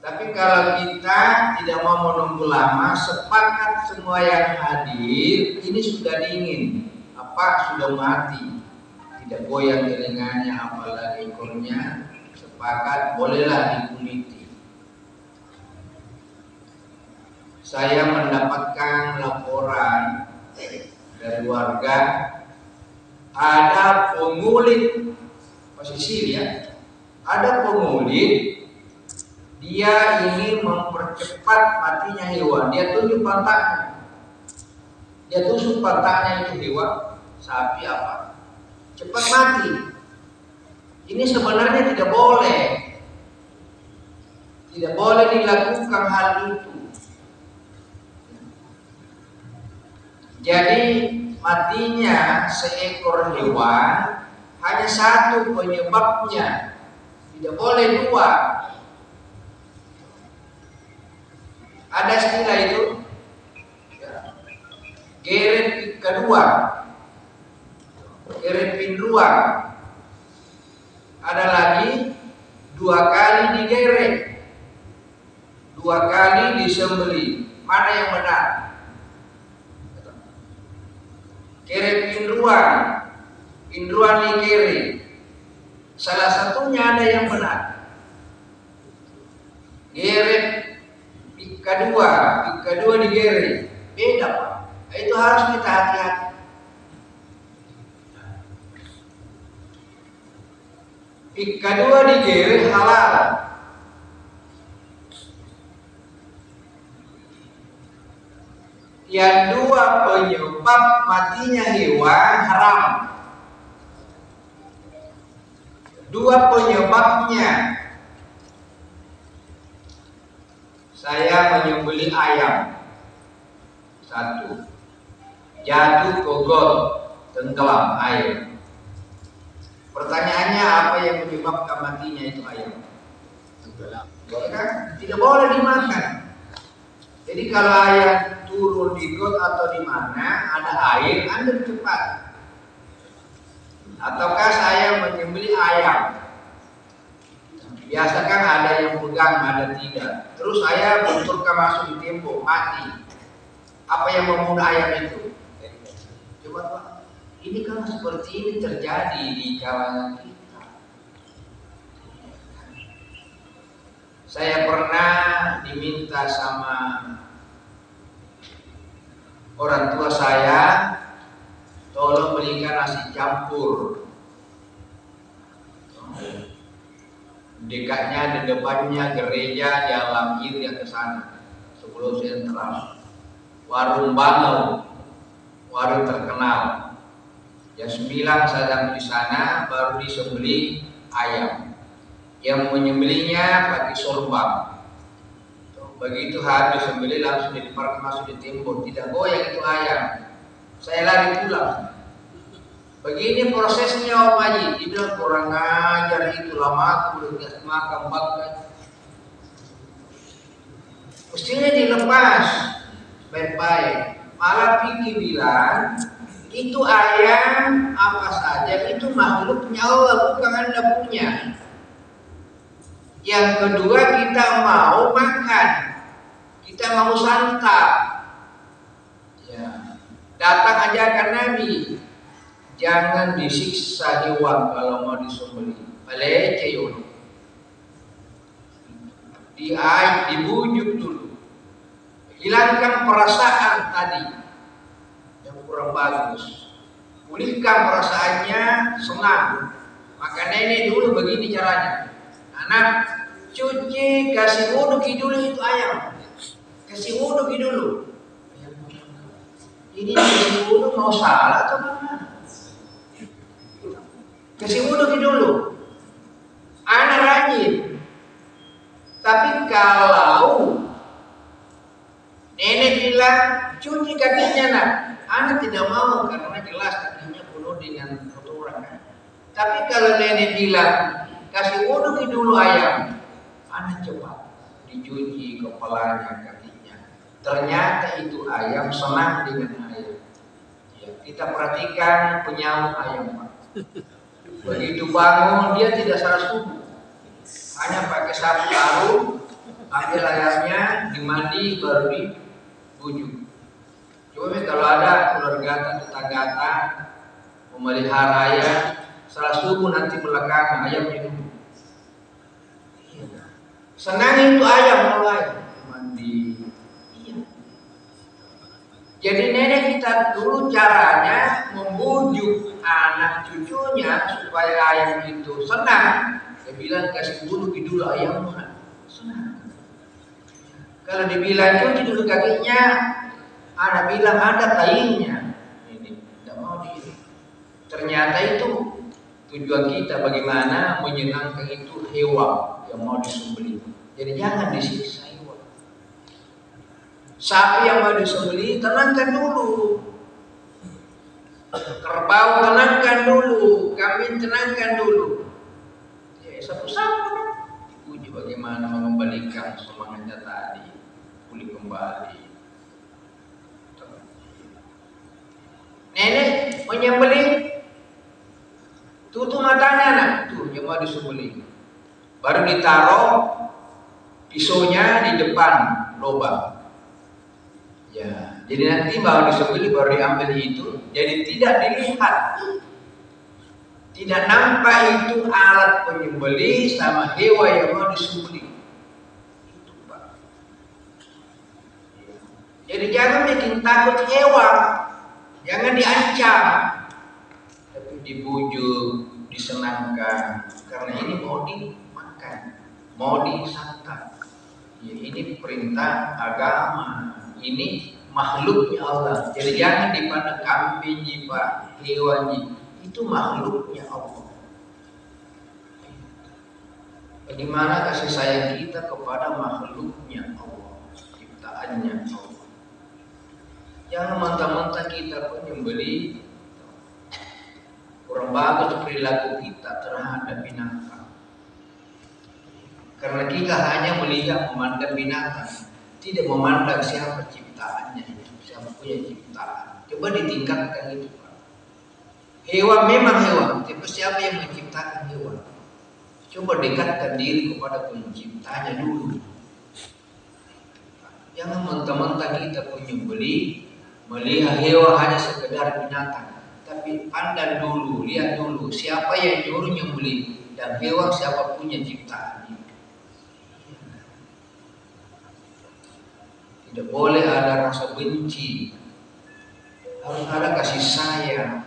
Tapi kalau kita tidak mau menunggu lama, sepakat semua yang hadir, ini sudah dingin, sudah mati, tidak goyang telinganya, apalagi ekornya, sepakat bolehlah dikuliti. Saya mendapatkan laporan dari warga, ada pengulit, posisi ya, ada pengulit. Dia ingin mempercepat matinya hewan. Dia tunjuk pantatnya. Dia tusuk pantatnya itu hewan, sapi apa, cepat mati. Ini sebenarnya tidak boleh. Tidak boleh dilakukan hal itu. Jadi matinya seekor hewan hanya satu penyebabnya. Tidak boleh dua. Ada istilah itu, geret kedua, geret pinruang. Ada lagi 2 kali digeret, 2 kali disembeli. Mana yang benar? Geret pinruang, pinruang digeret. Salah satunya ada yang benar. Geret kedua digeret, beda Pak. Itu harus kita hati-hati. Kedua digeret halal. Yang dua penyebab matinya hewan haram. Dua penyebabnya. Saya menyembelih ayam, 1, jatuh ke got, tenggelam air. Pertanyaannya, apa yang menyebabkan matinya itu ayam? Tenggelam. Tidak boleh dimakan. Jadi kalau ayam turun di got atau di mana ada air, Anda cepat. Ataukah saya menyembelih ayam? Biasa kan ada yang pegang, ada tidak. Terus saya benturkan masuk di tembok, mati. Apa yang membunuh ayam itu? Coba Pak, ini kan seperti ini terjadi di kalangan kita. Saya pernah diminta sama orang tua saya, tolong belikan nasi campur. Dekatnya di depannya gereja Jalan yang ke sana, sebelum sentral. Warung Balau, warung terkenal. Jam 9 saya di sana, baru disembelih ayam. Yang menyembelihnya pakai sorban. Begitu habis sembelih langsung diparkir masuk di tembok, tidak goyang itu ayam. Saya lari pulang. Begini prosesnya Om Haji, dibilang kurang ajar itu lama aku udah makan bagai. Mestinya dilepas baik-baik. Malah Piki bilang itu ayam apa saja itu makhluknya Allah, bukan Anda punya. Yang kedua, kita mau makan, kita mau santap. Ya. Datang ajakan Nabi, jangan disiksa hewan kalau mau disembelih. Pelece yuk. Dibujuk dulu. Hilangkan perasaan tadi yang kurang bagus. Pulihkan perasaannya, senang. Maka nenek dulu begini caranya. Anak, cuci, kasih wudhu dulu itu ayam. Kasih wudhu dulu. Ini kasih wudhu mau salah atau bagaimana? Kasih wudhu dulu. Anak rajin. Tapi kalau nenek bilang cuci kakinya nak, anak tidak mau karena jelas kakinya penuh dengan kotoran. Tapi kalau nenek bilang kasih wudhu dulu ayam, anak cepat dicuci kepalanya, kakinya. Ternyata itu ayam senang dengan air. Ya, kita perhatikan penyaut ayam Pak. Begitu bangun dia tidak salah subuh, hanya pakai sapu karung, ambil ayamnya, dimandi, baru dibujuk. Coba kalau ada keluarga tetangga memelihara ayam, salah subuh nanti belakang ayamnya dulu. Senang itu ayam kalau ayam mandi. Iya. Jadi nenek kita dulu caranya membujuk anak cucunya supaya ayam itu senang. Dia bilang kasih dulu ayam senang. Kalau dibilang cuci dulu kakinya, anak bilang ada taingnya. Ini tidak mau di. Ternyata itu tujuan kita bagaimana menyenangkan itu hewan yang mau disembelih. Jadi jangan disiksa hewan. Sapi yang mau disembelih tenangkan dulu. Kerbau tenangkan dulu, kambing tenangkan dulu. Ya satu-satu dipuji bagaimana mengembalikan semangatnya tadi, pulih kembali. Nenek menyembelih, tutup matanya nak, tuh yang mau disembelih. Baru ditaruh pisaunya di depan lubang. Ya, jadi nanti baru disembelih, baru diambil itu, jadi tidak dilihat, tidak nampak itu alat penyembelih sama hewan yang mau disembelih. Itu Pak. Jadi jangan bikin takut hewan, jangan diancam, tapi dibujuk, disenangkan, karena ini mau dimakan, mau disantap. Ya, ini perintah agama. Ini makhluknya Allah. Jadi jangan dipandang kambing jiwa, hewan itu makhluknya Allah. Bagaimana kasih sayang kita kepada makhluknya Allah, ciptaannya Allah. Jangan mentah-mentah kita penyembelih. Kurang bagus perilaku kita terhadap binatang. Karena kita hanya melihat memandang binatang, tidak memandang siapa ciptaannya, siapa punya ciptaan. Coba ditingkatkan itu Pak. Hewan memang hewan, tapi siapa yang menciptakan hewan? Coba dekatkan diri kepada penciptanya dulu. Jangan mentah-mentah kita penyembelih, melihat hewan hanya sekedar binatang, tapi pandang dulu, lihat dulu siapa yang nyuruh nyembelih dan hewan siapa punya ciptaan. Tidak boleh ada rasa benci, harus ada kasih sayang.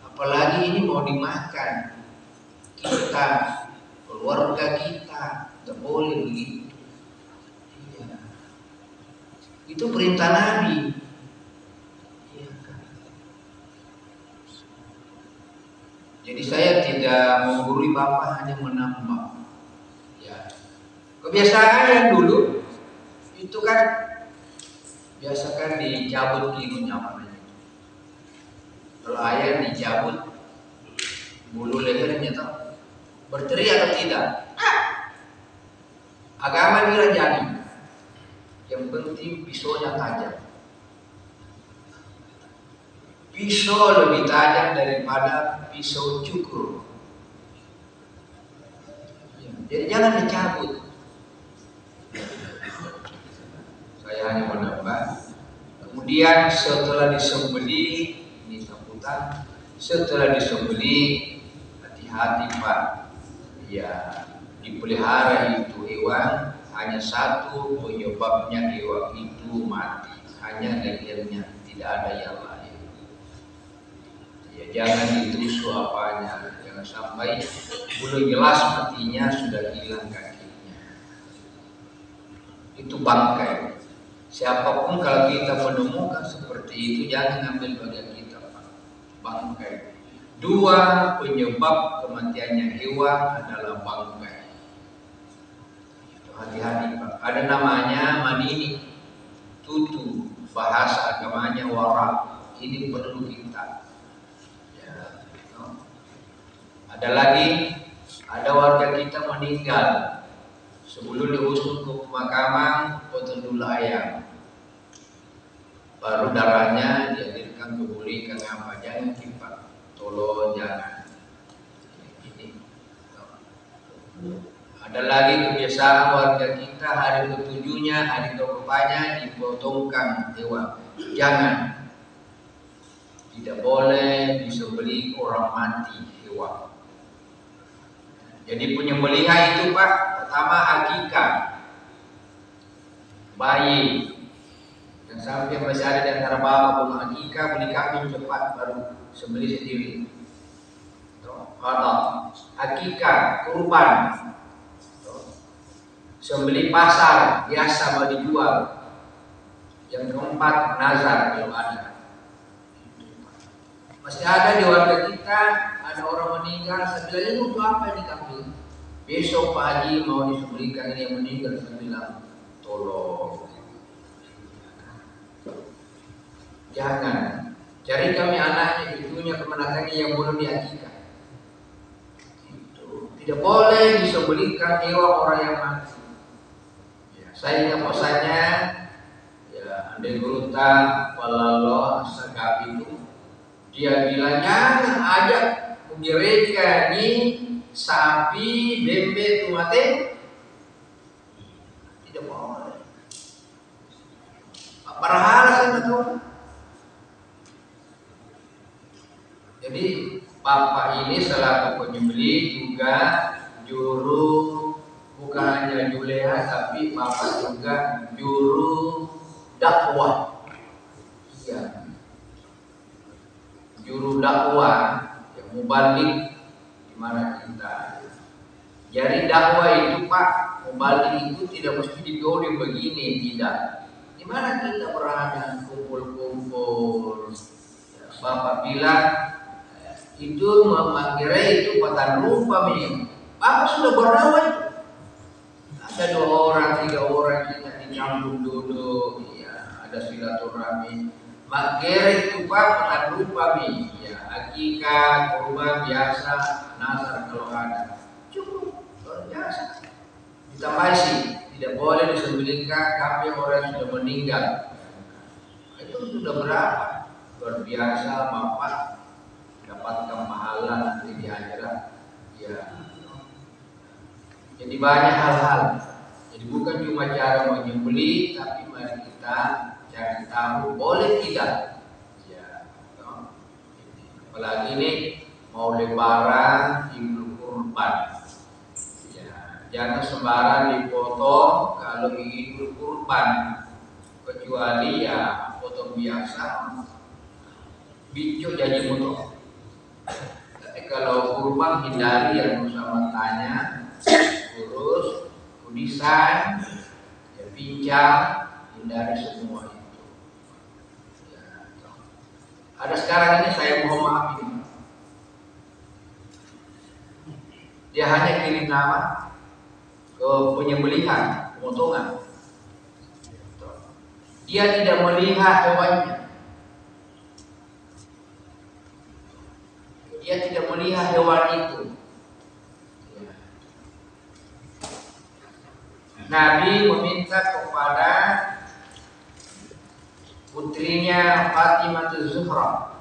Apalagi ini mau dimakan kita, keluarga kita, tidak boleh begitu. Ya. Itu perintah Nabi. Ya. Jadi saya tidak menggurui Bapak, hanya menambah. Ya. Kebiasaan yang dulu itu kan biasakan dicabut giginya namanya. Kalau ayam dicabut bulu lehernya tahu, berteriak atau tidak? Agama kira jadi. Yang penting pisaunya tajam. Pisau lebih tajam daripada pisau cukur. Jadi jangan dicabut. Saya hanya menambah. Kemudian setelah disembelih, ini sambutan. Setelah disembelih, hati-hati Pak. Ya, dipelihara itu hewan hanya satu penyebabnya hewan itu mati, hanya lehernya, tidak ada yang lain. Ya, jangan ditusuk apanya, jangan sampai belum jelas matinya sudah hilang kakinya. Itu bangkai. Siapapun kalau kita menemukan seperti itu, jangan ambil bagian kita Pak. Bangkai. Dua penyebab kematiannya hewan adalah bangkai. Hati-hati Pak. Ada namanya manini, tutu, bahasa agamanya warak. Ini perlu kita. Ya, no. Ada lagi, ada warga kita meninggal. Sebelum diusung ke pemakaman, potong dulu ayam. Baru darahnya dihadirkan kebuli ke apa, jangan Pak. Tolong jangan. Ini. Ada lagi kebiasaan warga kita hari ketujuhnya, hari ke-8-nya dipotongkan hewan. Jangan. Tidak boleh disembelih orang mati hewan. Jadi penyembelihan itu Pak, pertama akikah, bayi. Dan sampai masih ada di antara bapak belum akikah, beli kambing cepat baru sembelih sendiri. Atau akikah, kurban, sembelih pasar biasa mau dijual. Yang keempat nazar kalau ada. Masih ada di warga kita, ada orang meninggal, saya bilang ini untuk apa ini kambing? Besok Pak Haji mau disembelihkan ini yang meninggal, saya bilang tolong. Jangan. Cari kami anaknya, cucunya, kemenakannya yang belum diakikah. Tidak boleh disembelihkan hewan orang yang mati. Ya, saya ingat pesannya, ya, Andai Guruta Walalo Asagab itu, dia bilang jangan ajak gereja ini sapi, bebek, tumate. Tidak boleh. Berhala saya tahu. Jadi Bapak ini selaku penyembelih juga juru, bukan hanya juleha tapi Bapak juga juru dakwah. Iya. Juru dakwah yang mubalik di mana kita. Jadi dakwah itu Pak, mubalik itu tidak mesti didorong begini, tidak. Di mana kita berada kumpul-kumpul. Ya, Bapak bilang itu memanggil itu patan rupa nih. Bapak sudah berdakwah itu. Ada 2 orang, 3 orang kita dicampur duduk, ya, ada silaturahmi. Manggil itu Pak patan rupa nih, ya, akikah, kurban biasa, nazar kalau ada. Cukup, luar biasa. Ditambah sih, tidak boleh disembelihkan kambing orang yang sudah meninggal. Itu sudah berapa? Luar biasa Bapak dapatkan pahala nanti di akhirat. Ya. Jadi banyak hal-hal. Jadi bukan cuma cara menyembelih, tapi mari kita cari tahu boleh tidak. Ya. Apalagi ini mau lebaran Idul Kurban. Ya. Jangan sembarang dipotong kalau Idul Kurban, kecuali ya potong biasa. Bicu jadi motor. Tapi kalau kurban hindari yang bersama tanya, kurus, kudisan, ya, pincang, hindari semua itu. Ya, ada sekarang ini saya mohon maaf ini. Dia hanya kirim nama ke penyembelihan, pemotongan. Dia tidak melihat hewannya. Dia tidak melihat hewan itu. Nabi meminta kepada putrinya Fatimah Zuhra,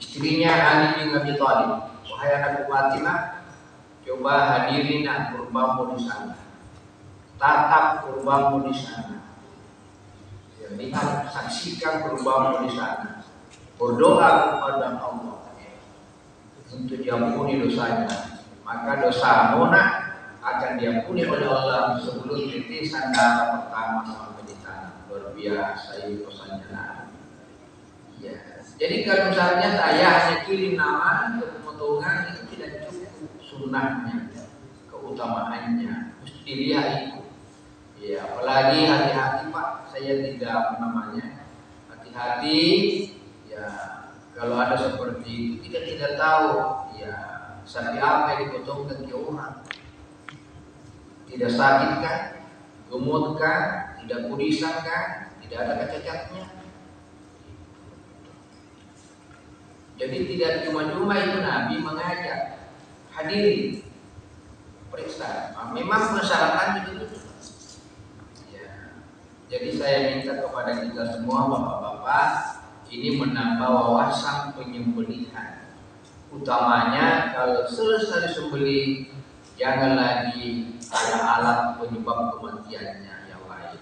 istrinya Ali bin Abi Thalib. Wahai anakku Fatimah, coba hadirin kurbanmu di sana. Tatap kurbanmu di sana. Ya, lihat, saksikan kurbanmu di sana. Berdoa kepada Allah untuk diampuni dosanya, maka dosa Mona akan diampuni oleh Allah sebelum titisan darah pertama sampai di tanah. Luar biasa ini pesannya. Ya. Jadi kalau misalnya saya hanya kirim nama untuk pemotongan itu tidak cukup sunnahnya, keutamaannya mesti dilihat itu. Ya, apalagi hati-hati Pak, saya tidak namanya hati-hati. Ya. Kalau ada seperti itu, kita tidak tahu ya sapi apa yang dipotongkan ke orang. Tidak sakit kan, gemuk kan, tidak kudisan kan, tidak ada cacatnya. Jadi tidak cuma-cuma itu Nabi mengajak hadirin periksa. Memang persyaratan itu. Ya. Jadi saya minta kepada kita semua bapak-bapak, ini menambah wawasan penyembelihan. Utamanya kalau selesai disembelih, jangan lagi ada alat penyebab kematiannya yang lain.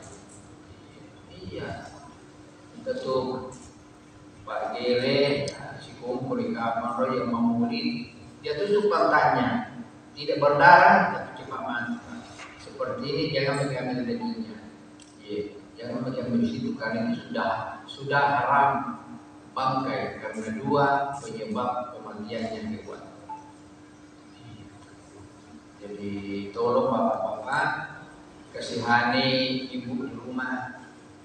Iya, tentu Pak Gere, si kumpul di kamar yang memulih, dia tutup pantatnya, tidak berdarah tapi cepat mati. Seperti ini jangan mengambil dagingnya. Iya, jangan mengambil di situ karena itu sudah haram bangkai karena dua penyebab kematiannya hewan. Jadi tolong bapak-bapak kasihani ibu di rumah,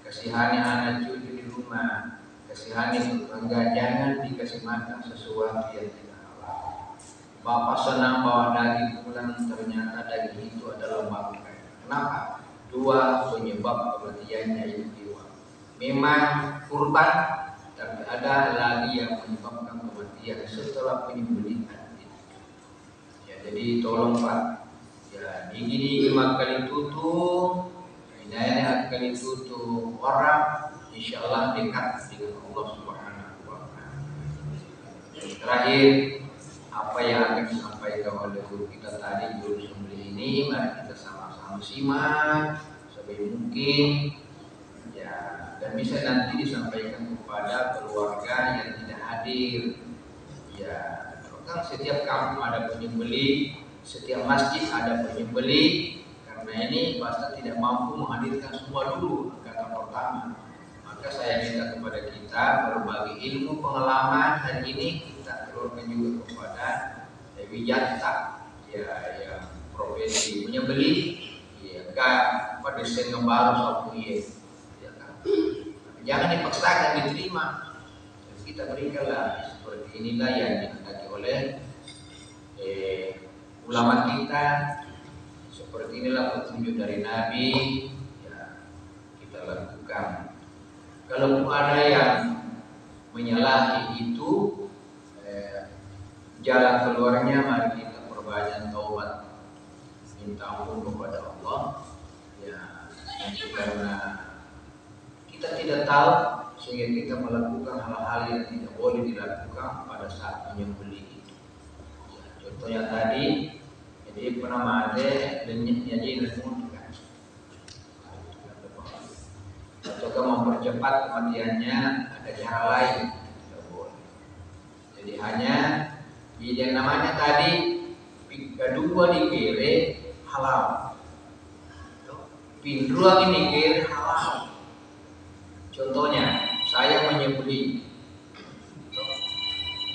kasihani anak cucu di rumah, kasihani tetangga, jangan dikasih makan sesuatu yang tidak halal. Bapak senang bawa daging pulang, ternyata daging itu adalah bangkai. Kenapa? Dua penyebab kematiannya itu hewan. Memang kurban, tapi ada lagi yang menyebabkan kematian setelah penyembelihan. Ya, jadi tolong Pak, ya ini 5 kali tutup, ini kali tutup orang, insya Allah dekat dengan Allah Subhanahu wa Ta'ala. Terakhir, apa yang akan disampaikan oleh guru kita tadi, guru sembelih ini, mari kita sama-sama simak sebaik mungkin. Dan bisa nanti disampaikan kepada keluarga yang tidak hadir. Ya, kan setiap kampung ada penyembelih, setiap masjid ada penyembelih. Karena ini pasti tidak mampu menghadirkan semua dulu kata pertama. Maka saya minta kepada kita berbagi ilmu pengalaman hari ini kita keluarkan juga kepada Wijata, ya yang profesi penyembelih, ya kan pada desain baru sapu ya. Jangan dipaksakan diterima. Kita berikanlah seperti inilah yang dikendaki oleh ulama kita. Seperti inilah petunjuk dari Nabi. Ya, kita lakukan. Kalau ada yang menyalahi itu, jalan keluarnya mari kita perbanyak taubat, minta ampun kepada Allah. Ya, karena kita tidak tahu sehingga kita melakukan hal-hal yang tidak boleh dilakukan pada saat menyembelih itu. Ya, contohnya tadi, jadi pernah ada lenyitnya jadi kan. Ataukah mempercepat kematiannya ada cara lain, tidak boleh. Jadi hanya yang namanya tadi kedua dikira halal, pindruang ini kira halal. Contohnya, saya menyembelih,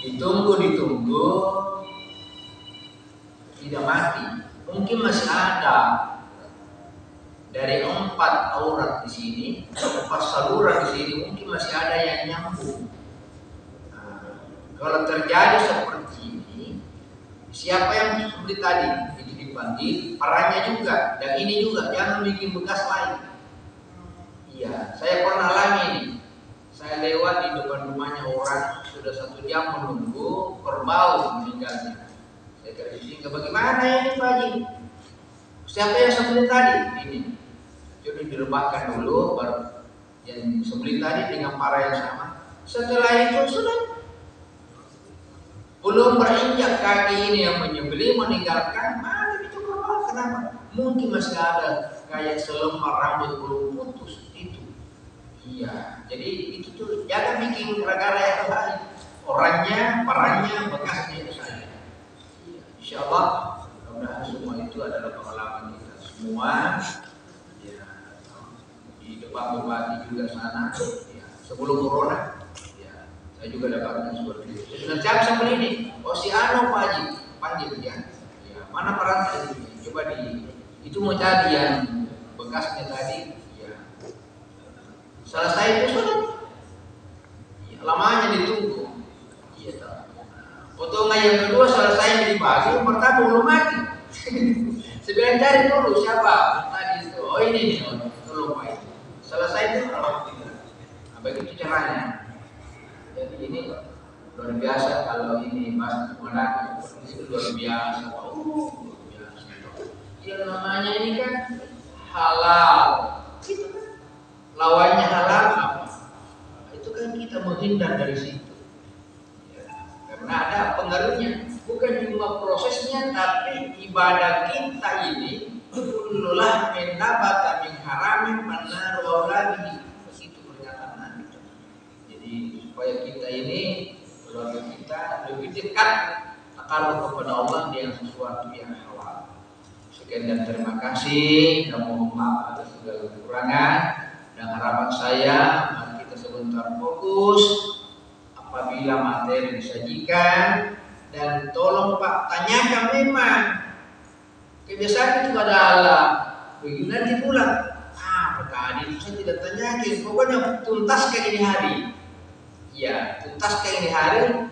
ditunggu, tidak mati. Mungkin masih ada dari 4 aurat di sini, 4 saluran di sini, mungkin masih ada yang nyambung. Nah, kalau terjadi seperti ini, siapa yang seperti tadi itu dipanggil, parahnya juga, dan ini juga jangan bikin bekas lain. Iya, saya pernah alami ini. Saya lewat di depan rumahnya orang sudah 1 jam menunggu kerbau meninggalnya. Saya kasih ke bagaimana ini Pak Haji? Siapa yang sembelih tadi? Ini. Jadi direbahkan dulu, baru yang sembelih tadi dengan para yang sama. Setelah itu sudah belum berinjak kaki ini yang menyembelih meninggalkan, mana itu kerbau? Kenapa? Mungkin masih ada kayak selembar rambut belum putus. Iya, jadi itu tuh jangan bikin gara-gara yang lain. Orangnya, perannya, bekasnya itu saja. Iya, insya Allah, mudah-mudahan semua itu adalah pengalaman kita semua. Ya, di depan bupati juga sana. Ya, sebelum corona, ya, saya juga dapatkan seperti itu. Nanti saya sampai ini, oh si Ano Pak Haji, panggil ya. Ya, mana peran itu? Coba itu mau cari yang bekasnya tadi. Selesai itu sudah, ya, lamanya ditunggu. Iya, potongan yang kedua selesai dibagi, yang pertama belum mati. Sebenarnya cari dulu siapa tadi itu. Oh ini nih, tolong Pak itu. Selesai itu alhamdulillah. Nah, begitu caranya. Jadi ini luar biasa kalau ini mas menang itu luar biasa. Luar biasa. Yang namanya ini kan halal. Itu kan. Lawannya halal apa? Itu kan kita menghindar dari situ. Ya, karena ada pengaruhnya. Bukan cuma prosesnya, tapi ibadah kita ini kullulah min nabata min haramin manar wa lagi. Begitu pernyataan Nabi. Jadi supaya kita ini, keluarga kita lebih dekat kalau kepada Allah dengan sesuatu yang halal. Sekian dan terima kasih. Dan mohon maaf atas segala kekurangan. Dan harapan saya, mari kita sebentar fokus. Apabila materi disajikan, dan tolong Pak tanyakan memang kebiasaan itu adalah begini nanti pulang. Tadi itu saya tidak tanyakin. Pokoknya tuntaskan ini hari. Ya, tuntaskan ini hari.